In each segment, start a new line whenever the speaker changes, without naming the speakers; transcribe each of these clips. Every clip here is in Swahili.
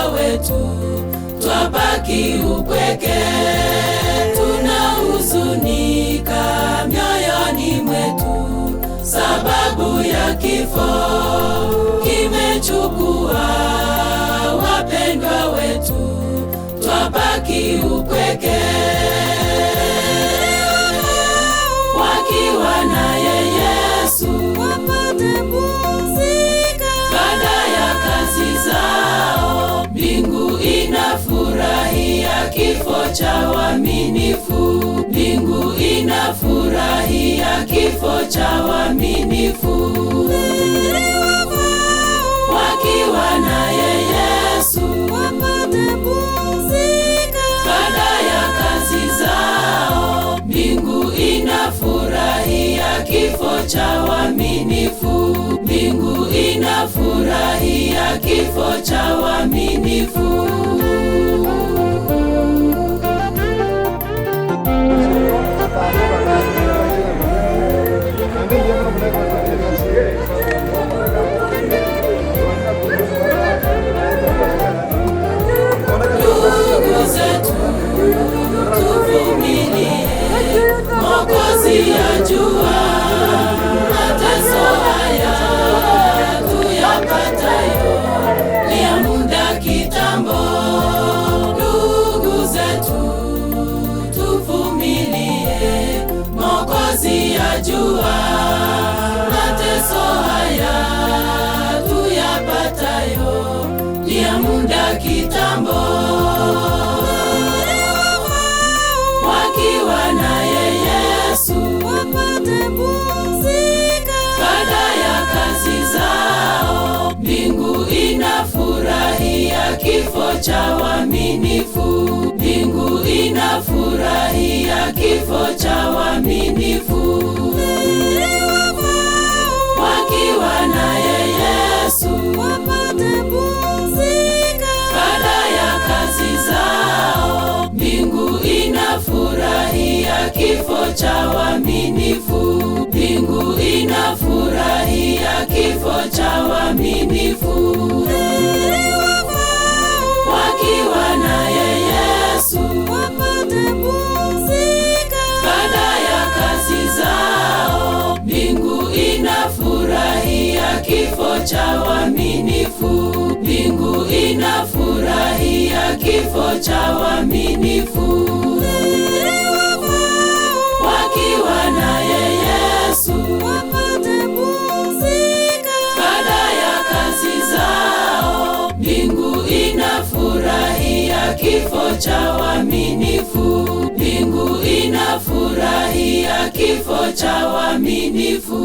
wapendwa wetu, twabaki upweke, tunahuzunika mioyoni mwetu, sababu ya kifo kimechukua wapendwa wetu, twabaki upweke, wakiwa naye Yesu wapate pumzika baada ya kazi zao. Mbingu inafurahia kifo cha waaminifu, mbingu inafurahia kifo cha waaminifu, wakiwa naye Yesu wapate pumzika baada ya kazi zao. Mbingu inafurahia kifo cha waaminifu, mbingu inafurahia kifo cha waaminifu. Ndugu zetu, tuvumilie, Mwokozi ajua mateso haya tuyapatayo ni ya muda kitambo. Ndugu zetu, tuvumilie, Mwokozi ajua mateso haya tuyapatayo ni ya muda kitambo, wakiwa naye Yesu wapate pumzika baada ya kazi zao. Mbingu inafurahia kifo cha waaminifu, mbingu inafurahia kifo cha waaminifu, wakiwa naye Yesu wapate pumzika baada ya kazi zao. Mbingu inafurahia kifo cha waaminifu, mbingu inafurahia kifo cha waaminifu, wakiwa naye Yesu wapate pumzika baada ya kazi zao. Mbingu inafurahia kifo cha waaminifu, mbingu inafurahia kifo cha waaminifu, wakiwa naye Yesu wapate pumzika baada ya kazi zao. Mbingu inafurahia kifo cha waaminifu, mbingu inafurahia kifo cha waaminifu.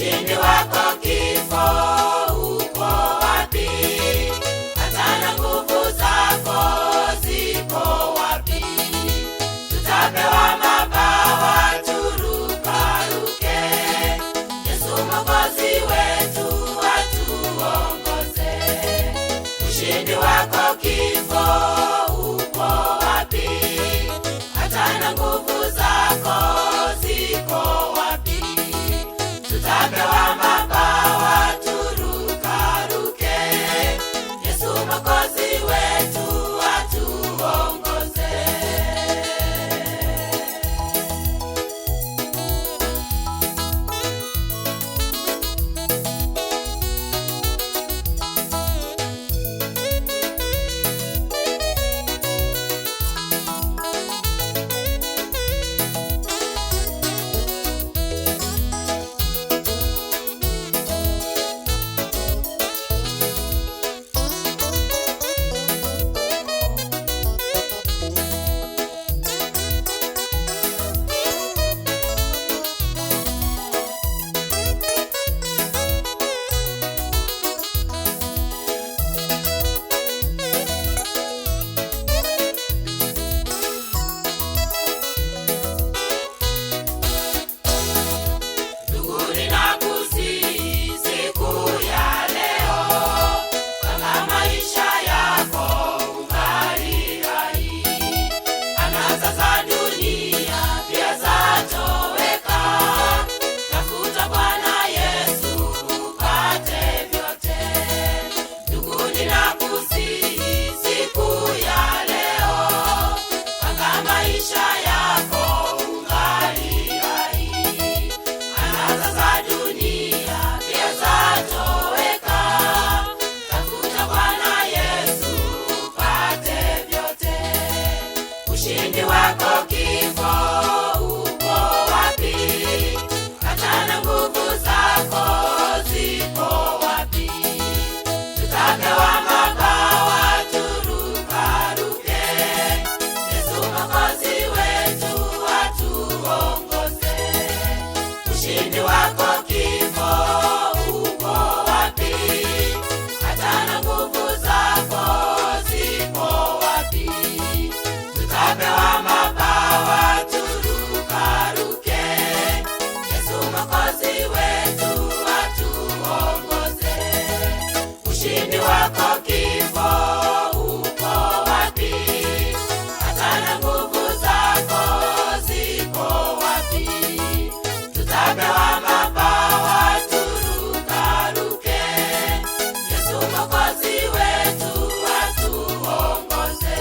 Ushindi wako kifo uko wapi? Hata na nguvu zako ziko wapi? Tutapewa mabawa turukaruke. Yesu Mwokozi wetu atuongoze. Ushindi wako kifo uko wapi? Hata na nguvu zako ziko wapi? Tutapewa mabawa turukaruke. Yesu Mwokozi wetu atuongoze. Ushindi wako kifo uko wapi? Hata na nguvu zako ziko wapi? Tutapewa mabawa turukaruke. Yesu Mwokozi wetu atuongoze. Ushindi wako kifo uko wapi? Hata na nguvu zako ziko wapi? Tutapewa mabawa turukaruke. Yesu Mwokozi wetu atuongoze. Ushindi wako kifo uko wapi? Hata na nguvu zako ziko wapi? Tutapewa mabawa turukaruke. Yesu Mwokozi wetu atuongoze.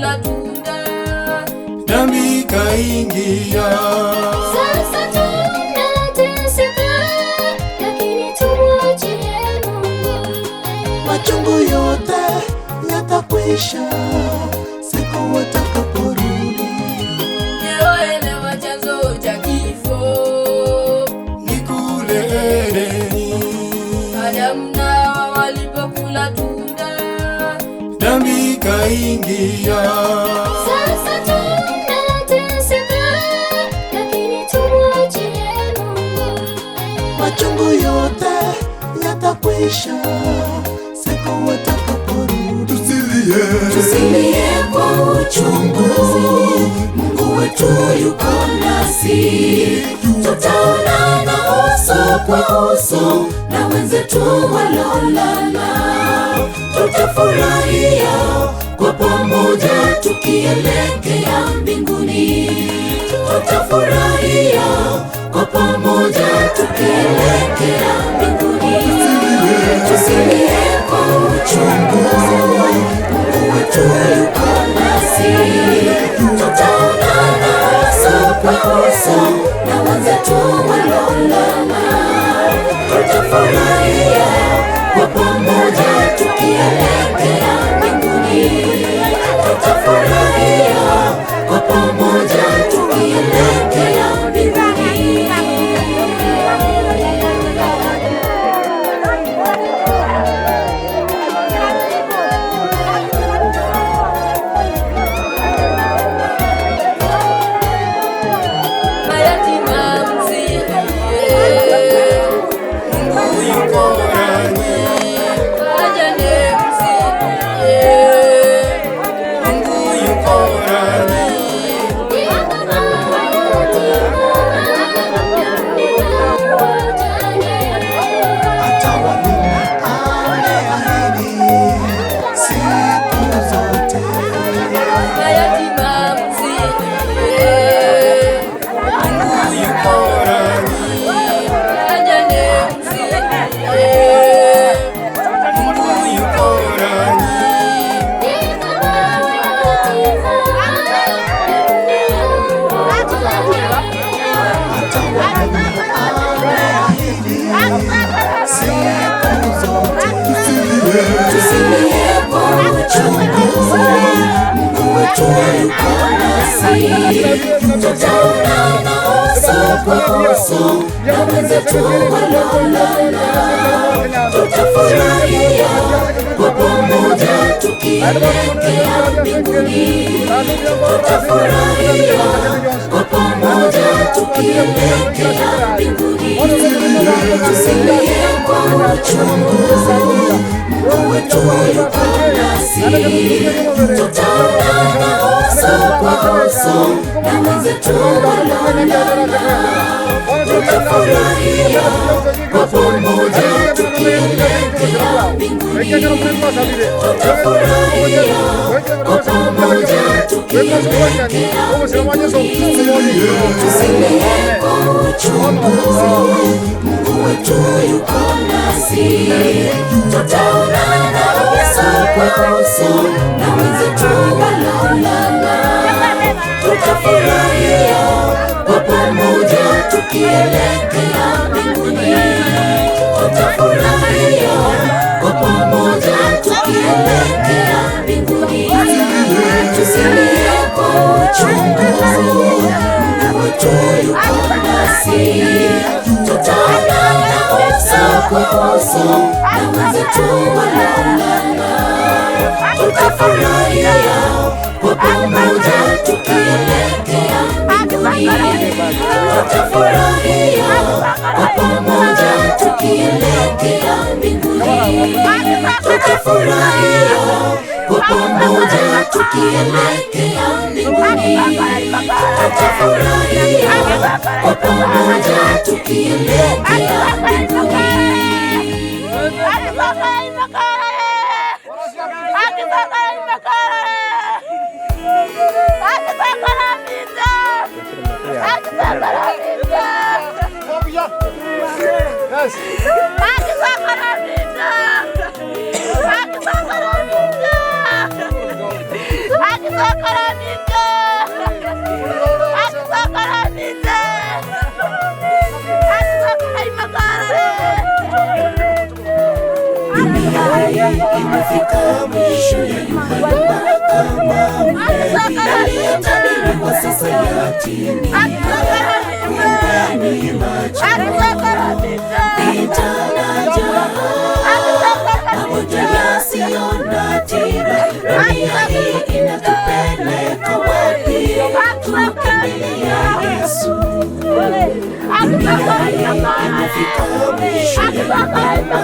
kula tunda,
dhambi kaingia.
Sasa tunateseka, lakini tumwachie Mungu.
Machungu yote yatakwisha siku atakaporudi.
Elewa chanzo cha kifo
Ni kule Edeni,
Adamu na Hawa walipokula tunda,
dhambi kaingia.
Sasa tunateseka, lakini tumwachie Mungu.
Machungu yote yatakwisha siku atakaporudi.
tusilie kwa uchungu, Mungu wetu yuko nasi, tutaonana uso kwa uso na wenzetu walolala, tutafurahia kwa pamoja tukielekea mbinguni, tutafurahia kwa pamoja tukielekea mbinguni. Tusilie kwa uchungu, Mungu wetu yuko nasi, tutaonana uso kwa uso na wenzetu walolala, tutafurahia kwa pamoja tukielekea mbinguni, tutafurahia kwa pamoja tukielekea mbinguni. Mayatima msilie, Mungu yuko nanyi. Wajane msilie, Mungu yuko nanyi.
Atawalinda ameahidi siku zote.
Mayatima msilie, Mungu yuko nanyi. Wajane msilie, Mungu yuko nanyi. Tusilie kwa uchungu, Mungu wetu yuko nasi, tutaonana uso kwa uso na wenzetu walolala, tutafurahia kwa pamoja tukielekea mbinguni, tutafurahia kwa pamoja tukielekea mbinguni. Tusilie kwa uchungu, Mungu wetu yuko nasi, tutaonana uso kwa uso na wenzetu walolala, tutafurahia kwa pamoja tukielekea mbinguni, tutafurahia kwa pamoja tukielekea mbinguni. Tusilie kwa uchungu, Mungu wetu yuko nasi, tutaonana uso kwa uso na wenzetu walolala, tutafurahia kwa pamoja tukielekea mbinguni, tutafurahia kwa pamoja tukielekea mbinguni. Tusilie kwa uchungu, Mungu wetu yuko nasi, tutaonana uso kwa uso na wenzetu walolala, tutafurahia kwa pamoja tukielekea mbinguni, tutafurahia kwa pamoja tukielekea mbinguni, tutafurahia kwa pamoja tukielekea mbinguni, tutafurahia kwa pamoja tukielekea mbinguni.
Yes.
imefika mwisho ya yumba kama mlevi, yaliyotabiriwa sasa yatimia. Fumbeni macho, vita na njaa, magonjwa yasiyo na tiba. Dunia hii inatupeleka wapi? Tukimbilia Yesu. Dunia hii imefika mwisho ya yumba kama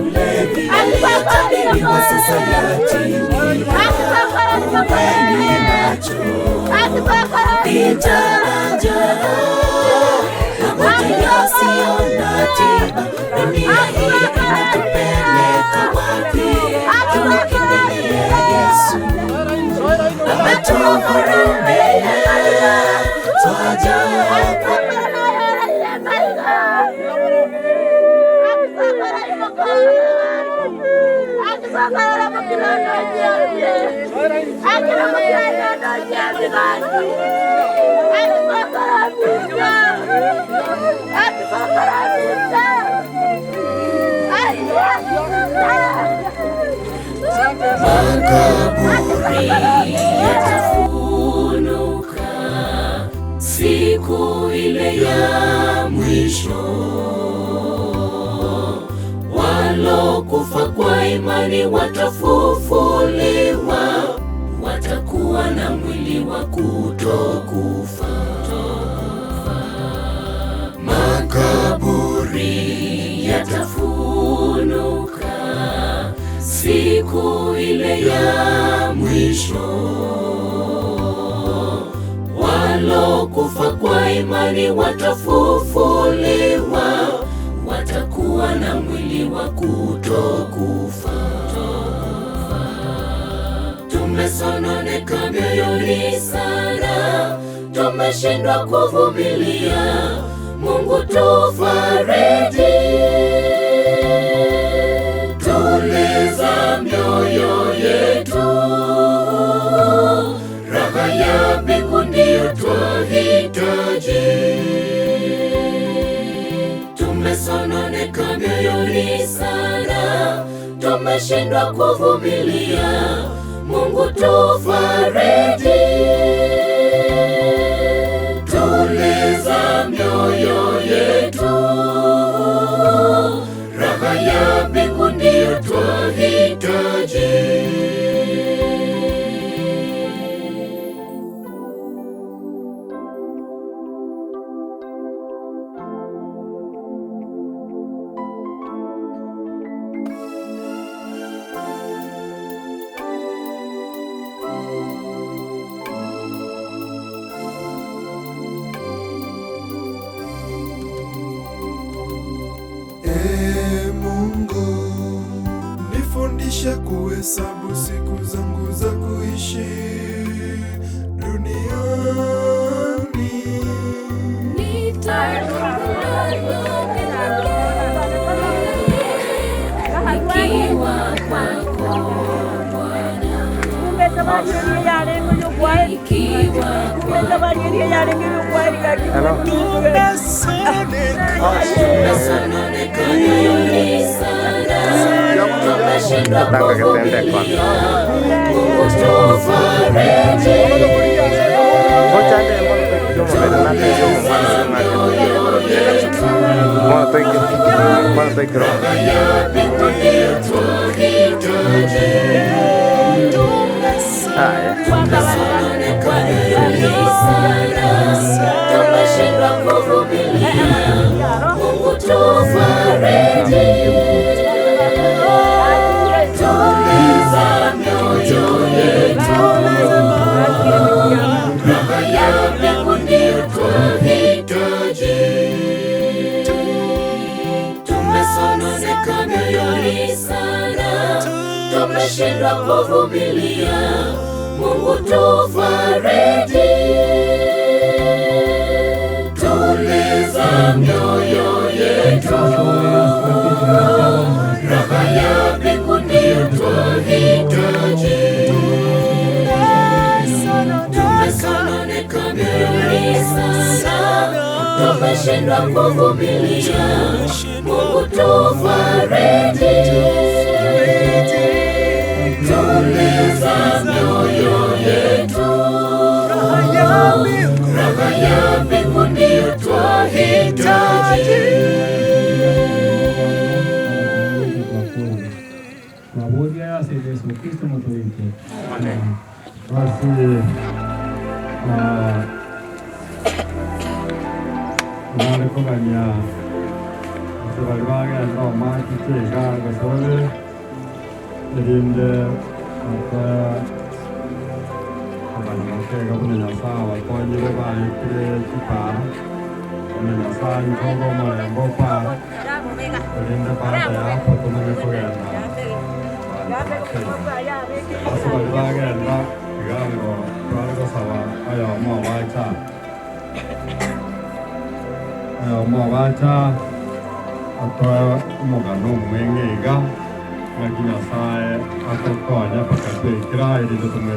mlevi, yaliyotabiriwa sasa yatimia. Fumbeni macho, vita na njaa, magonjwa yasiyo na tiba. Dunia hii inatupeleka wapi? Tukimbilia Yesu. Ametuhurumia, twaja makaburi yatafunuka siku ile ya mwisho. Walokufa kwa imani watafufuliwa, watakuwa na mwili wa kutokufa. Makaburi yatafunuka siku ile ya mwisho. Walokufa kwa imani watafufuliwa, watakuwa na mwili wa kutokufa. Tumesononeka mioyoni sana, tumeshindwa kuvumilia. Mungu tufariji, tuliza mioyo yetu. Raha ya mbingu ndiyo twahitaji. Tumesononeka mioyoni sana, tumeshindwa kuvumilia. Mungu tufariji, tuliza mioyo yetu. Raha ya mbingu ndiyo twahitaji.
Mungu, nifundishe kuhesabu siku zangu za kuishi duniani.
Nikiwa kwako Bwana, nikiwa tumesononeka mioyoni sana, tumeshindwa kuvumilia. Mungu tufariji, tuliza mioyo yetu. Raha ya mbingu ndiyo twahitaji. Tumesononeka mioyoni sana, tumeshindwa kuvumilia. Mungu tufariji, tuliza mioyo yetu. Raha ya mbingu ndiyo twahitaji. Tumesononeka mioyoni sana, tumeshindwa kuvumilia. Mungu tufariji, tuliza mioyo yetu. Raha ya mbingu ndiyo twahitaji. Tumesononeka mioyoni sana, tumeshindwa kuvumilia. Mungu tufariji,
basi narekogania ase bari bagenda omakitega gasore erinde akoya abana bakega buna nyasaye bakonyire bayikire kipara buna nyasaye nkogo omorembe opara erinde baada yapo tumenye kogenda ase bari bagenda igango twari gosaba oyomo obacha obacha atoe omogano omweng'e iga ng'aki nyasaye akokonya mpaka twekera erinde tumwe